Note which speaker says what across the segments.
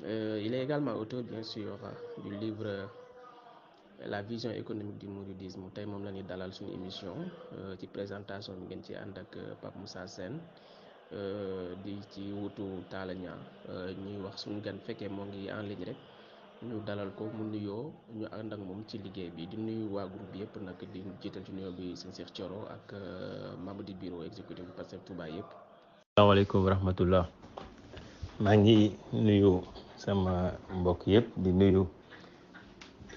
Speaker 1: Il est également auteur bien sûr du livre La vision économique du mouridisme tey moom la ñuy dalal suñu émission ci présentation bi ngeen ci ànd ak Pape Moussa Sène di ci wutu Talla Niang ñuy wax suñu gan fekkee moo ngi en ligne rek ñu dalal ko mu nuyoo ñu ànd ak moom ci liggéey bi di nuyu waa groupe bi yëpp nag di jiital ci nuyoo bi sëñ Cheikh Thioro ak membre du bureau exécutif bu Pastef Touba yëpp.
Speaker 2: asalaamaaleykum wa rahmatullah maa ngi nuyu sama mbokk yëpp di nuyu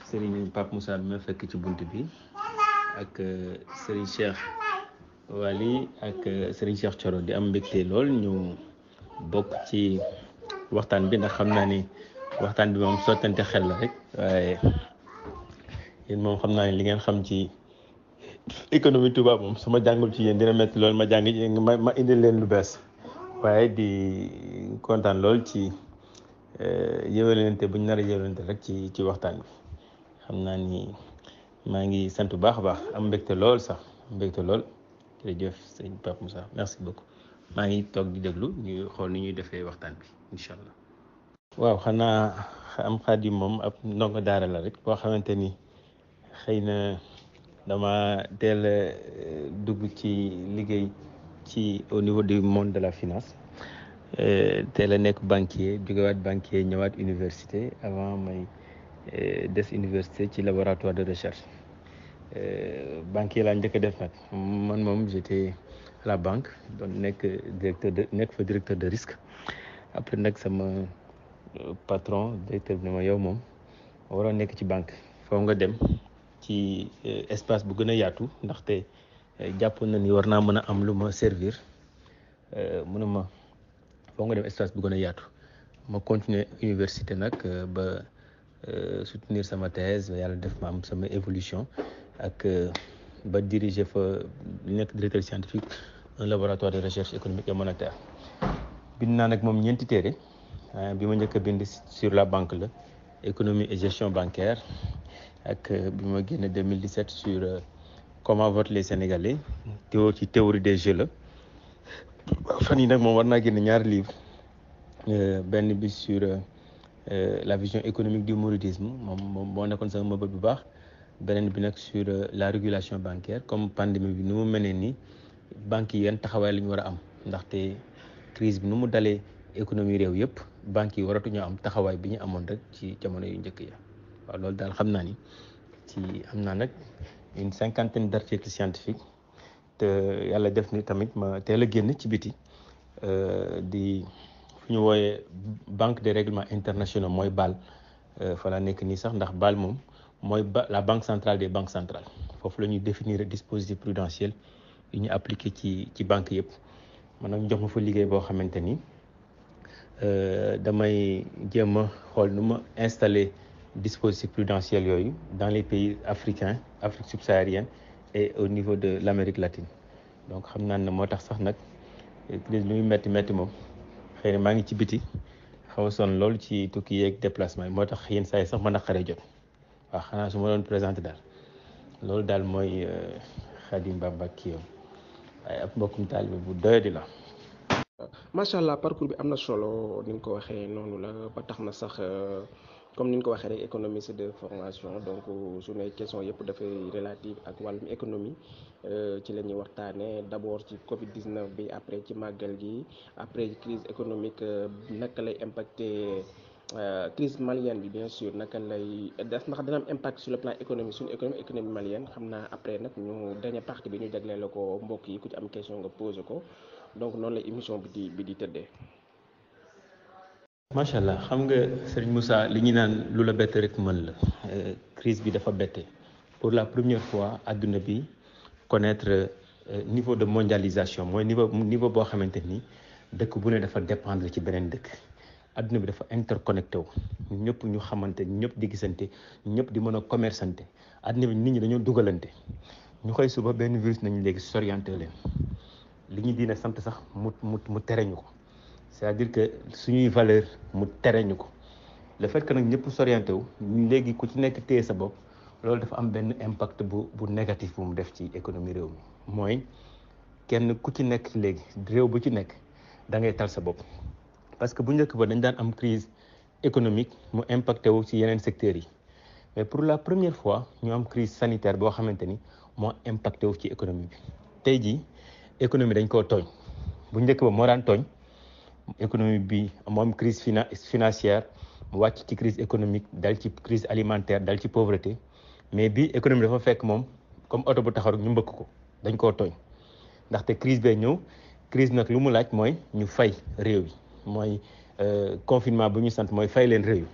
Speaker 2: Serigne Pape Moussa bi ma fekk ci bunt bi ak Serigne Cheikh Wali ak Serigne Cheikh Thioro di am mbégte lool ñu bokk ci waxtaan bi ndax xam naa ni waxtaan bi moom sottante xel la rek waaye yéen moom xam naa ni li ngeen xam ci économie Touba moom su ma jàngul ci yéen dina métti lool ma jàng ma indil leen lu bees waaye di kontaan lool ci yëwalante bu ñu nar a yëwalante rek ci waxtaan bi xam naa ni maa ngi sant bu baax a baax am mbégte lool sax mbégte lool jërëjëf sëñ Pape Moussa merci beaucoup maa ngi toog di déglu ñu xool ni ñuy defee waxtaan bi incha allah. waaw xanaa am Xaadim moom ab ndongo daara la rek boo xamante ni xëy na dama teel a dugg ci liggéey ci au niveau du monde de la finance teel a nekk banquier jógewaat banquier ñëwaat université avant may des université ci laboratoire de recherche banquier laa njëkk a def nag man moom j'étais à la banque doon nekk directeur de risque après nag sama patron directeur bi ne ma yow moom waroon nekk ci banque foo nga dem ci espace bu gën a yaatu ndaxte jàppoon na ni war naa mën a am lu ma servir mu ne ma foo nga dem espace bu gën a yaatu ma continuer université nag ba soutenir sama thèse yàlla def ma am sama évolution ak ba diriger fa nekk directeur scientifique un laboratoire de recherche économique et monétaire bind naa nag moom ñeenti téere bi ma njëkk a bind sur la banque la économie et gestion bancaire ak bi ma génne 2017 sur comment votent les Sénégalais ci théorie des jeux la fan yi nag moom war naa génne ñaari livre benn bi sur la vision économique du mouridisme moom moo nekkoon sama mëbët bu baax beneen bi nag sur la régulation bancaire comme pandémie bi nu mu mel nii banques yi yan taxawaay la ñu war a am ndaxte crise bi nu mu dalee économie réew yëpp banques yi waratuñoo am taxawaay bi ñu amoon rek ci jamono yu njëkk ya waaw loolu daal xam naa ni ci am naa nag une 50aine d'articles scientifiques te yàlla def ni tamit ma teel a génn ci biti di fu ñu wooyee banque des règlements internationaux mooy BAL fa la nekk nii sax ndax BAL moom mooy la banque centrale des banques centrales foofu la ñuy définir dispositif prudentiel yu ñu appliqué ci banque yëpp man nag jox ma fa liggéey boo xamante ni damay jéem a xool nu ma installer dispositif prudentiel yooyu dans les pays africains Afrique subsaharienne et au niveau de l'Amérique latine donc xam naa ne moo tax sax nag crise lu muy métti moom xëy na maa ngi ci biti xaw a sonn loolu ci tukki yeeg déplacement yi moo tax yenn saa yi sax ma naqaree jot waaw xanaa su ma doon présenté daal loolu daal mooy Khadim Bamba kii yow waaye ab mbokkum taalibe bu doyadi la.
Speaker 1: macha allah parcours bi am na solo ni nga ko waxee noonu la ba tax na sax comme ni nga ko waxee rek économiste de formation donc suñu question yëpp dafay relative ak wàllum économie ci la ñuy waxtaanee d'abord ci Covid 19 bi après ci màggal gi après crise économique naka lay impacter crise malienne bi bien sûr naka lay def ndax dina am impact sur le plan économique suñu économie malienne xam naa après nag ñu dernière partie bi ñu jagleel la ko mbokk yi ku ci am question nga posé ko. donc noonu la émission bi di tëddee.
Speaker 2: macha allah xam nga Serigne Moussa li ñu naan lu la bett rek mën la crise bi dafa bette pour la première fois adduna bi connaître niveau de mondialisation mooy niveau boo xamante ni dëkk bu ne dafa dépendre ci beneen dëkk adduna bi dafa interconnecté wu ñëpp ñu xamante ñëpp di gisante ñëpp di mën a commerçante adduna bi nit ñi dañoo dugalante ñu xëy suba benn virus nañu léegi sorienté leen. li ñu diine sant sax mu tere ñu ko c'est-à-dire que suñuy valeur mu tere ñu ko le fait que nag ñëpp sorienté wu léegi ku ci nekk téye sa bopp loolu dafa am benn impact bu négatif bu mu def ci économie réew mi mooy kenn ku ci nekk léegi réew bu ci nekk da ngay tal sa bopp parce que bu njëkk ba dañ daan am crise économique mu impacté wu ci yeneen secteurs yi mais pour la première fois ñu am crise sanitaire boo xamante ni moo impacté wu ci économie bi tey jii économie dañ koo tooñ bu njëkk ba moo daan tooñ économie bi moom crise financière mu wàcc ci crise économique dal ci crise alimentaire dal ci pauvreté mais bi économie dafa fekk moom comme oto bu taxaw rek ñu mbëkk ko dañ koo tooñ ndaxte crise bee ñëw crise nag lu mu laaj mooy ñu fay réew yi mooy confinement bu ñu sant mooy fay leen réew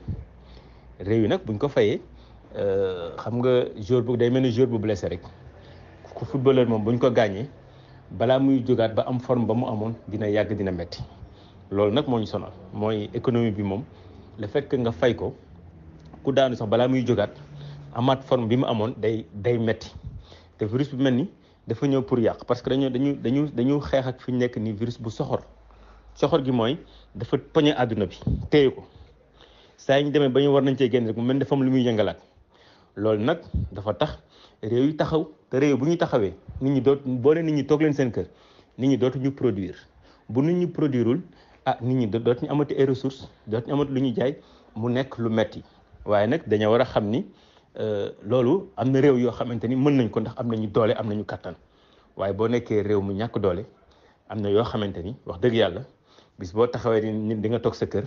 Speaker 2: yi nag buñ ko fayee xam nga jour bu day mel ni jour bu blessé rek ku footballeur moom buñ ko gaañee balaa muy jógaat ba am forme ba mu amoon dina yàgg dina metti loolu nag moo ñu sonal mooy économie bi moom le fait que nga fay ko ku daanu sax balaa muy jógaat amaat forme bi mu amoon day metti te virus bi mel ni dafa ñëw pour yàq parce que dañu xeex ak fi ñu nekk nii virus bu soxor gi mooy dafa poñe àdduna bi téye ko saa yi ñu demee ba ñu war nañ cee génn rek mu mel ni dafa am lu muy yëngalaat loolu nag dafa tax réew yi taxaw te réew bu ñu taxawee nit ñi boole nit ñi toog leen seen kër nit ñi dootuñu produire bu nit ñi produirul nit ñi dootuñu amati ay ressources dootuñu amati lu ñuy jaay mu nekk lu metti waaye nag dañoo war a xam ni loolu am na réew yoo xamante ni mën nañ ko ndax am nañu doole am nañu kattan waaye boo nekkee réew mu ñàkk doole am na yoo xamante ni wax dëgg yàlla bis boo taxawee ni di nga toog sa kër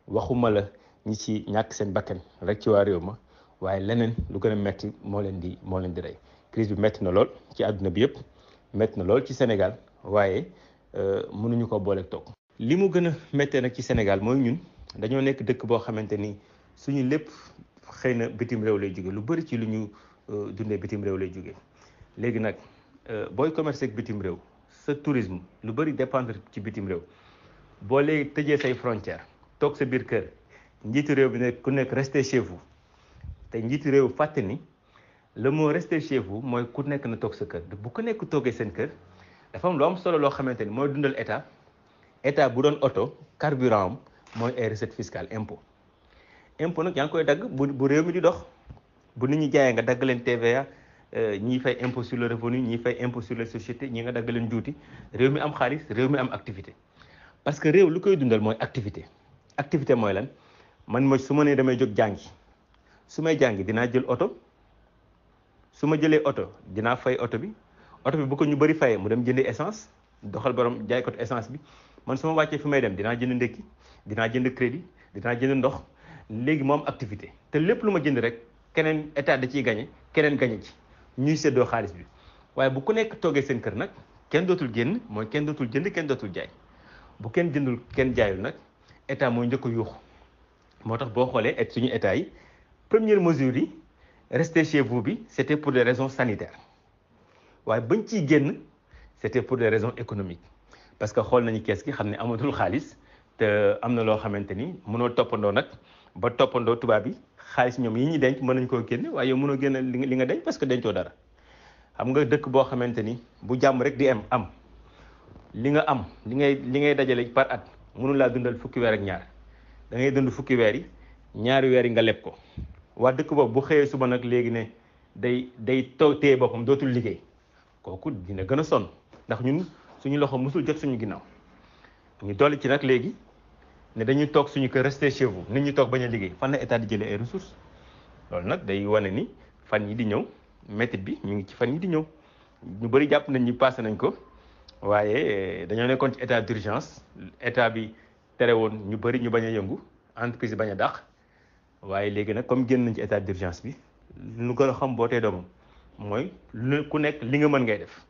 Speaker 2: waxuma la ñi ci ñàkk seen bakkan rek ci waa réew ma waaye leneen lu gën a metti moo leen di rey crise bi metti na lool ci àdduna bi yëpp metti na lool ci Sénégal waaye mënuñu ko booleeg toog. li mu gën a méttee nag ci Sénégal mooy ñun dañoo nekk dëkk boo xamante ni suñu lépp xëy na bitim réew lay jóge lu bëri ci lu ñu dundee bitim réew lay jóge léegi nag booy commerce ak bitim réew sa tourisme lu bëri dépendre ci bitim réew boo léegi tëjee say frontière toog sa biir kër njiitu réew bi ne ku nekk restez chez vous te njiitu réew fàtte ni le mot restez chez vous mooy ku nekk na toog sa kër bu ko nekk toogee seen kër dafa am lu am solo loo xamante ni mooy dundal état bu doon oto carburant am mooy ay recette fiscale impôt nag yaa ngi koy dagg bu réew mi di dox bu nit ñi jaayee nga dagg leen TVA ñii fay impôt sur le revenu ñii fay impôt sur les sociétés ñii nga dagg leen juuti réew mi am xaalis réew mi am activité parce que réew lu koy dundal mooy activité mooy lan man su ma nee damay jóg jàngi su may jàngi dinaa jël oto su ma jëlee oto dinaa fay oto bi bu ko ñu bëri fayee mu dem jëndi essence doxal borom jaay ko essence bi man su ma wàccee fi may dem dinaa jënd ndekki dinaa jënd crédit dinaa jënd ndox léegi moom activité te lépp lu ma jënd rek keneen état da ciy gañe keneen gañe ci ñuy séddoo xaalis bi waaye bu ku nekk toogee seen kër nag kenn dootul génn mooy kenn dootul jënd kenn dootul jaay bu kenn jëndul kenn jaayul nag état mooy njëkk a yuuxu moo tax boo xoolee suñu état yi première mesure yi restez chez vous bi c'était pour des raisons sanitaires waaye bañ ciy génn c'était pour des raisons économiques parce que xool nañu kees gi xam ne amatul xaalis te am na loo xamante ni mënoo toppandoo nag ba toppandoo tubaab yi xaalis ñoom yi ñuy denc mën nañ koo génne waaye yow mënoo génne li nga denc parce que dencoo dara xam nga dëkk boo xamante ni bu jàmm rek di am li nga am li ngay dajale par at mënu laa dundal fukki weer ak ñaar da ngay dund fukki weer yi ñaari weer yi nga leb ko waa dëkk boobu bu xëyee suba nag léegi ne day toog téye boppam dootul liggéey kooku dina gën a sonn ndax ñun suñu loxo musul jot suñu ginnaaw ñu dolli ci nag léegi ne dañuy toog suñu kër rester chez vous nit ñi toog bañ a liggéey fan la état di jëlee ay ressources loolu nag day wane ni fan yi di ñëw métit bi mi ngi ci fan yi di ñëw ñu bëri jàpp nañ ñi passé nañ ko waaye dañoo nekkoon ci état d'urgence état bi tere woon ñu bëri ñu bañ a yëngu entreprise bañ a dàq waaye léegi nag comme génn nañ ci état d'urgence bi lu gën a xam boo tee doomam mooy ku nekk li nga mën ngay def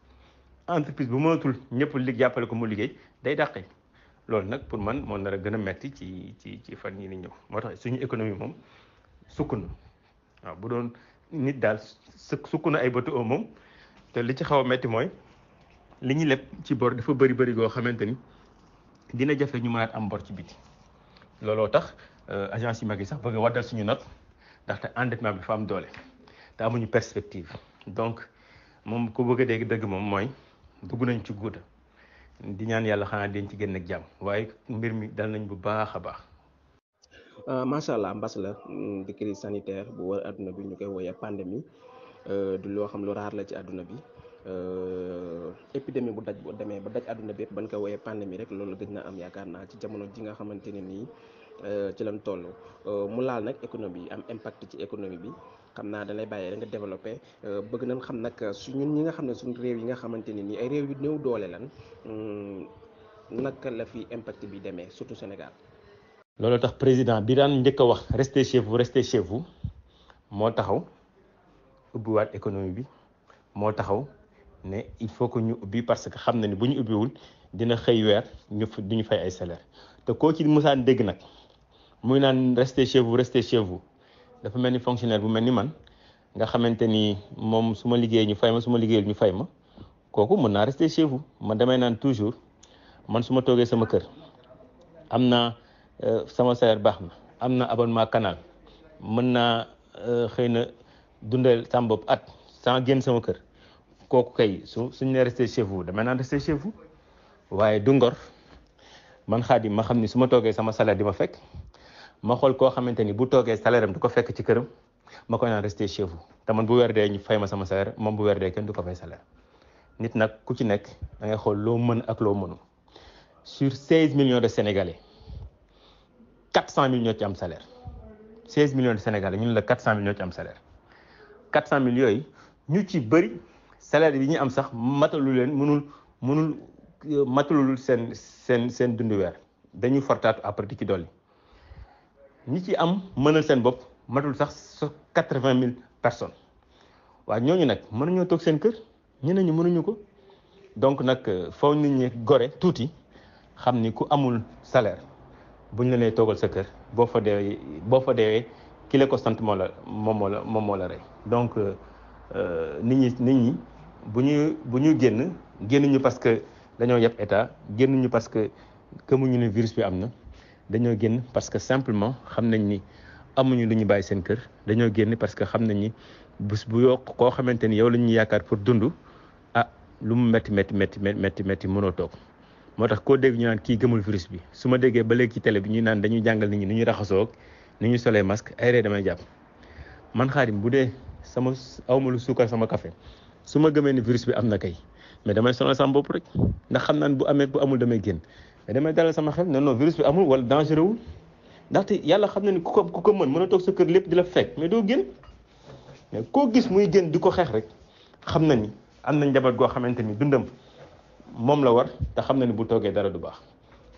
Speaker 2: entreprise bu mënatul ñëpp jàppale ko mu liggéey day dàqee loolu nag pour man moo nar a gën a metti ci fan yi ni ñëw moo tax suñu économie moom sukk na waaw bu doon nit daal sukk na ay bëtu moom te li ci xaw a metti mooy li ñu leb ci bor dafa bëri goo xamante ni dina jafe ñu mënaat am bor ci biti looloo tax agence yu mag yi sax bëgg a waddal suñu note ndaxte endettement bi dafa am doole te amuñu perspective donc moom ku bëgg a dégg dëgg moom mooy dugg nañ ci guuta di ñaan yàlla xanaa den ci génn ak jàmm waaye mbir mi dal nañ bu baax a baax.
Speaker 1: macha allah mbas la di crise sanitaire bu wër adduna bi ñu koy woowee pandémie du loo xam lu raar la ci adduna bi épidémie bu demee ba daj àdduna bépp ban ko woowee pandémie rek loolu gëj na am yaakaar naa ci jamono ji nga xamante ne nii ci lañ toll mu laal nag économie am impact ci économie bi xam naa da lay bàyyi rek nga développé bëgg nañ xam nag su ñun ñi nga xam ne suñu réew yi nga xamante ne nii ay réew yu néew doole lan naka la fi impact bi demee surtout Sénégal.
Speaker 2: loolu tax président bi daan njëkk a wax restez chez vous moo taxaw ubbiwaat économie bi moo taxaw ne il faut que ñu ubbi parce que xam na ni bu ñu ubbiwul dina xëy weer duñu fay ay salaire te koo ci musaan dégg nag muy naan restez chez vous dafa mel ni fonctionnaire bu mel ni man nga xamante ni moom su ma liggéey ñu fay ma su ma liggéeyul ñu fay ma kooku mën naa rester chez vous man damay naan toujours man su ma toogee sama kër am naa sama salaire baax na am na abonnement canal mën naa xëy na dundal sama bopp at sans génn sama kër kooku kay suñ ne rester chez vous damay naan rester chez vous waaye du ngor man Khadim ma xam ni su ma toogee sama salaire di ma fekk ma xool koo xamante ni bu toogee salaire am du ko fekk ci këram ma koy naan rester chez vous te man bu weer dee ñu fay ma sama salaire moom bu weer dee kenn du ko fay salaire nit nag ku ci nekk da ngay xool loo mën ak loo mënu sur 16 millions de Sénégalais 400 000 ñoo ci am salaire 16 millions de Sénégalais ñun la 400 000 ñoo ci am salaire 400 000 yooyu ñu ci bëri salaire yi ñu am sax matalu leen mënul matalul seen dundu weer dañuy fortaatu après di ci dolli ñi ci am mënal seen bopp matul sax 80 000 personnes waaye ñooñu nag mënuñoo toog seen kër ñeneen ñi mënuñu ko donc nag foo nit ñi gore tuuti xam ni ku amul salaire buñ la nee toogal sa kër boo fa deewee ki la ko sant moom moo la rey donc nit ñi bu ñu génnuñu parce que dañoo yeb état génnuñu parce que gëmuñu ne virus bi am na dañoo génn parce que simplement xam nañ ni amuñu lu ñu bàyyi seen kër dañoo génn parce que xam nañ ni bés bu yokk koo xamante ni yow la ñuy yaakaar pour dund lu mu métti mënoo toog moo tax koo dégg ñu naan kii gëmul virus bi su ma déggee ba léegi ci télé bi ñuy naan dañuy jàngal nit ñi ni ñuy raxasoo ni ñuy solee masque ay ree damay jàpp man Khadim bu dee sama awma lu suukar sama café su ma gëmee ni virus bi am na kay mais damay sonal sama bopp rek ndax xam naan bu amee bu amul damay génn mais damay dalal sama xel non virus bi amul wala dangereux wul ndaxte yàlla xam na ni ku ko mën a toog sa kër lépp di la fekk mais doo génn mais koo gis muy génn di ko xeex rek xam na ni am na njaboot goo xamante ni dundam moom la war te xam na ni bu toogee dara du baax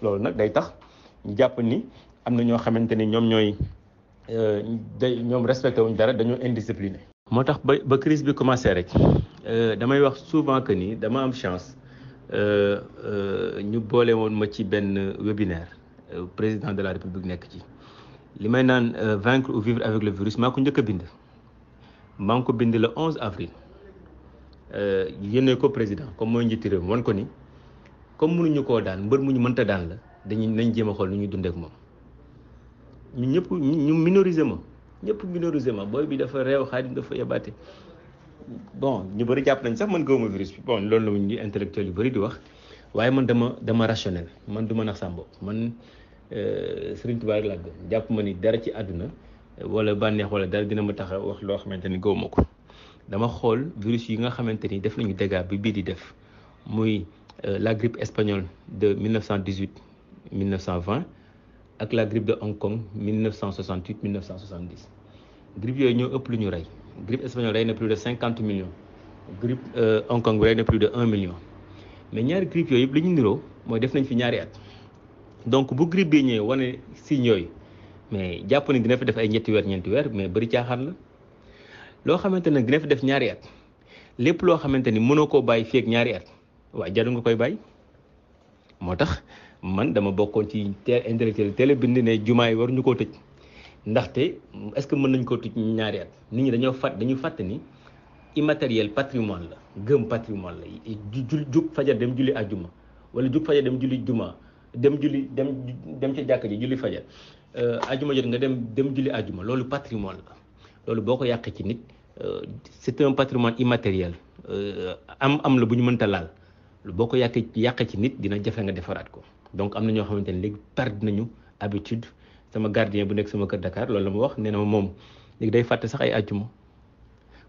Speaker 2: loolu nag day tax ñu jàpp ni am na ñoo xamante ni ñoom ñoom respecté wuñ dara dañoo indiscipliné. moo tax ba crise bi commencé rek damay wax souvent que ni dama am chance ñu boole woon ma ci benn webinaire président de la république nekk ci li may naan vaincre ou vivre avec le virus maa ko njëkk a bind maa ngi ko bind le 11 avril. yéene ko président comme mooy njiiti réew wan ko ni comme mënuñu koo daan mbër mu ñu mënta daan la nañ jéem a xool nu ñuy dundee ak moom ñu minoriser ma booy bi dafa réew Khadim dafa yabaate bon ñu bëri jàpp nañ sax man gëwuma virus bi bon loolu la ñu intellectuel yu bëri di wax waaye man dama rationnel man du ma nax sama bopp man Serigne Touba rek laa gëm jàpp ma ni dara ci àdduna wala bànneex wala dara dina ma tax a wax loo xamante ni gëwuma ko dama xool virus yi nga xamante ni def nañu dégâts bi bii di def muy la grippe espagnole de 1918 1920 ak la grippe de Hong Kong 1968 1970 grippe yooyu ñoo ëpp lu ñu rey grippe espagnole rey na plus de 50 millions grippe Hong Kong bi rey na plus de 1 million mais ñaari grippe yooyu yëpp li ñu niroo mooy def nañ fi ñaari at donc bu grippe bi ñëwee wane signes yooyu mais jàpp ni dina fi def ay ñeenti weer mais bëri caaxaan la. loo xamante ne dina fi def ñaari at lépp loo xamante ni mënoo koo bàyyi fii ak ñaari at waaye jaru nga koy bàyyi moo tax man dama bokkoon ci intellectuel teel a bind ne jumaa yi waruñu koo tëj ndaxte est-ce que mën nañ koo tëj ñaari at nit ñi dañu fàtte ni immatériel patrimoine la gëm patrimoine la jug fajar dem julli àjjuma wala jug fajar dem julli juma dem ca jàkka ji julli fajar àjjuma jot nga dem julli àjjuma loolu patrimoine la loolu boo ko yàqee ci nit c'est un patrimoine immatériel am la bu ñu mënta laal boo ko yàqee ci nit dina jafe nga defaraat ko donc am na ñoo xamante ne léegi perdre nañu habitude sama gardien bu nekk sama kër Dakar loolu la ma wax nee na ma moom léegi day fàtte sax ay àjjuma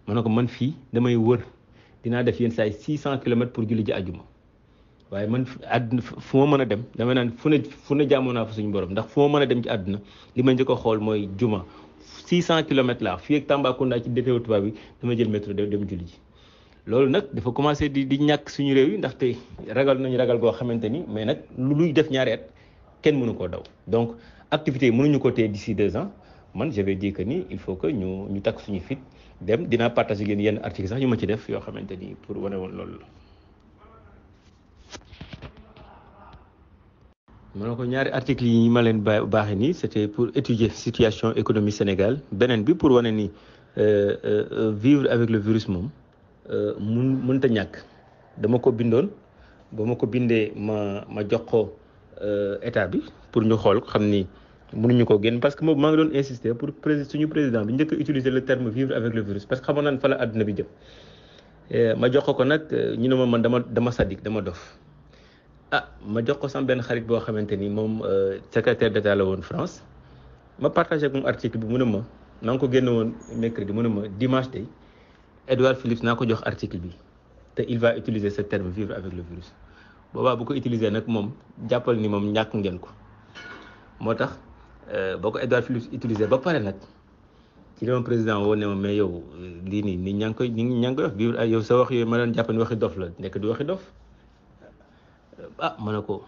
Speaker 2: ma ne ko man fii damay wër dinaa def yenn saa yi 600 kilomètres pour julli ji àjjuma waaye man àdduna fu ma mën a dem dama naan fu ne jaamoo naa fa suñu borom ndax fu ma mën a dem ci àdduna li ma njëkk a xool mooy juma 600 kilomètres laa fii ak Tambacounda ci détéo tubaab bi dama jël métro dem julli ji loolu nag dafa commencé di ñàkk suñu réew yi ndaxte ragal nañu ragal goo xamante ni mais nag luy def ñaari at kenn mënu koo daw donc activité yi mënuñu ko téye d'ici 2 ans man je vais dire que ni il faut que ñu takk suñu fit dem dinaa partager yéen yenn article sax yu ma ci def yoo xamante ni pour wane woon loolu la. ma ne ko ñaari articles yi ma leen baaxee nii c'était pour étudier situation économie Sénégal beneen bi pour wane ni vivre avec le virus moom mënta ñàkk dama ko bindoon ba ma ko bindee ma jox ko état bi pour ñu xool xam ni mënuñu ko génn parce que moom maa ngi doon insister pour suñu président bi njëkk a utiliser le terme vivre avec le virus parce que xamoon naan fa la àdduna bi jëm ma jox ko nag ñu ne ma man dama sadik dama dof ma jox ko sama benn xarit boo xamante ni moom secrétaire d'état la woon France ma partagé ak moom article bi mu ne ma naa ko génne woon mercredi mu ne ma dimanche tey Edouard Philippe naa ko jox article bi te il va utiliser ce terme vivre avec le virus boobaa bu ko utiliser nag moom jàppal ni moom ñàkk ngeen ko moo tax boo ko Edouard Philippe utiliser ba pare nag ci li ma président woo ne ma mais yow lii nii nit ñaa ngi koy wax vivre yow sa wax yooyu ma doon jàpp ni waxi dof la nekk di waxi dof ma ne ko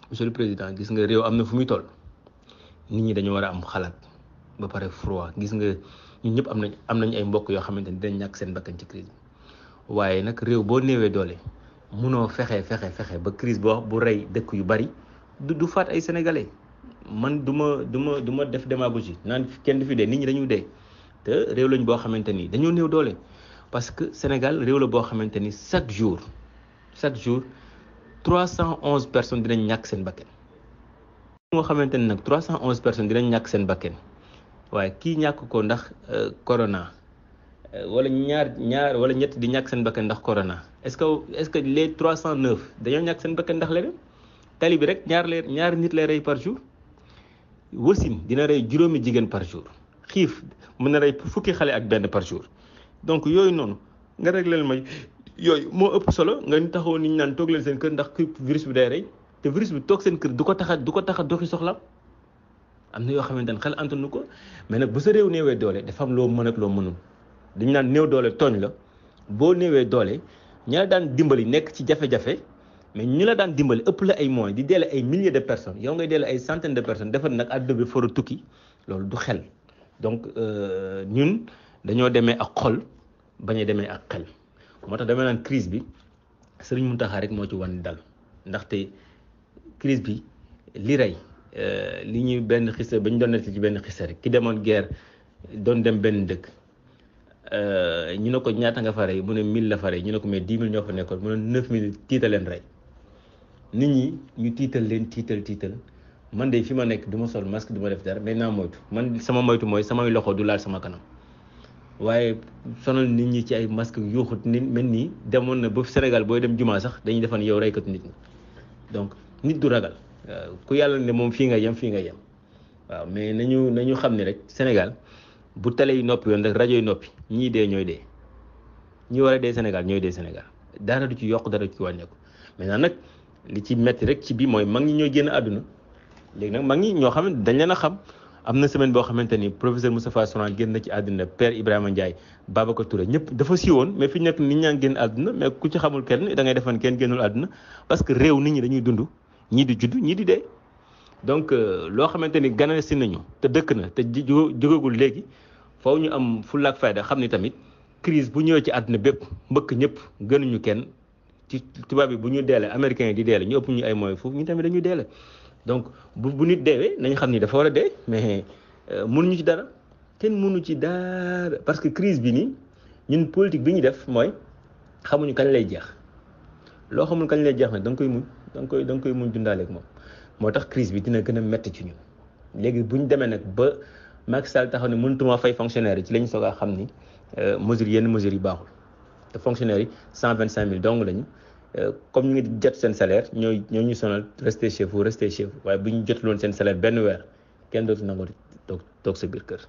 Speaker 2: monsieur le président gis nga réew am na fu muy toll nit ñi dañu war a am xalaat ba pare froid gis nga ñun ñëpp am nañ ay mbokk yoo xamante ni dinañ ñàkk seen bakkan ci crise bi waaye nag réew boo néewee doole munoo fexe ba crise bu rey dëkk yu bari du faat ay sénégalais man du ma def démagogie naan kenn du fi dee nit ñi dañuy dee te réew lañ boo xamante ni dañoo néew doole parce que Sénégal réew la boo xamante ni chaque jour 311 personnes dinañ ñàkk seen bakken moo xamante ni nag 311 personnes dinañ ñàkk seen bakken waaye kii ñàkk ko ndax corona wala ñaar wala ñett di ñàkk seen bakken ndax corona est-ce que les 309 dañoo ñàkk seen bakken ndax leneen tali bi rek ñaari nit lay rey par jour wasin dina rey juróomi jigéen par jour xiif mën na rey fukki xale ak benn par jour donc yooyu noonu nga régleel may yooyu moo ëpp solo nga taxaw nit ñi naan toog leen seen kër ndax virus bi day rey te virus bi toog seen kër du ko tax a doxi soxlam am na yoo xamante ne xel antanu ko mais nag bu sa réew néewee doole dafa am loo mën ak loo mënul dañu naan néew doole tooñ la boo néewee doole ñi la daan dimbali nekk ci jafe-jafe mais ñu la daan dimbali ëpp la ay moyens di deele ay milliers de personnes yow ngay deele ay centaines de personnes defar nag àdduna bi for a tukki loolu du xel donc ñun dañoo demee ak xol bañ a demee ak xel moo tax damay naan crise bi Sëriñ Mountakha rek moo ci wan dal ndaxte crise bi li rey li ñuy benn xisa ba ñu doon nekk ci benn xisa rek ki demoon guerre doon dem benn dëkk ñu ne ko ñaata nga fa rey mu ne 1000 la fa rey ñu ne ko mais 10 000 ñoo fa nekkoon mu ne 9000 tiital leen rey nit ñi ñu tiital man de fi ma nekk du ma sol masque du ma def dara mais naa moytu man sama moytu mooy samay loxo du laal sama kanam waaye sonal nit ñi ci ay masque yuuxut ni mel nii demoon na ba Sénégal booy dem jumaa sax dañuy defan yow reykatu nit ñi donc nit du ragal ku yàlla ne moom fii nga yem waaw mais nañu xam ne rek Sénégal bu télé yi noppi yoon rek rajo yi noppi ñii dee ñooy dee ñi war a dee Sénégal ñooy dee Sénégal dara du ci yokk dara du ci wàññeeku maintenant nag li ci metti rek ci bii mooy mag ñi ñooy génn àdduna léegi nag mag ñi ñoo xam ne dañ leen a xam am na semaine boo xamante ni professeur Moustapha Souran génn na ci àdduna Père Ibrahima Ndiaye Babacar Touré ñëpp dafa siiwoon mais fi ñu nekk nit ñaa ngi génn àdduna mais ku ci xamul kenn da ngay defan kenn génnul àdduna parce que réew nit ñi dañuy dund ñii di judd ñii di dee donc loo xamante ni ganale si nañu te dëkk na te jógagul léegi faaw ñu am fulla ak fayda xam ni tamit crise bu ñëwee ci àdduna bépp mbëkk ñëpp gënuñu kenn ci tubaab bi bu ñu deele américains yi di deele ñu ëpp ñu ay moyens foofu ñu tamit dañuy deele donc bu nit deewee nañ xam ni dafa war a dee mais mënuñu ci dara kenn mënu ci dara parce que crise bi nii ñun politique bi ñu def mooy xamuñu kañ lay jeex loo xamul kañ lay jeex nag da nga koy muñ da nga koy muñ dundaaleeg moom moo tax crise bi dina gën a métti ci ñun léegi bu ñu demee nag ba Macky Sall taxaw ne mënutuma fay fonctionnaire yi ci lañ soog a xam ni yenn mesures yi baaxul te fonctionnaire yi 125 000 dong lañu comme ñu ngi jot seen salaire ñoo ñu sonal rester chez vous waaye bu ñu jotuloon seen salaire benn weer kenn dootu nangoo toog sa biir kër.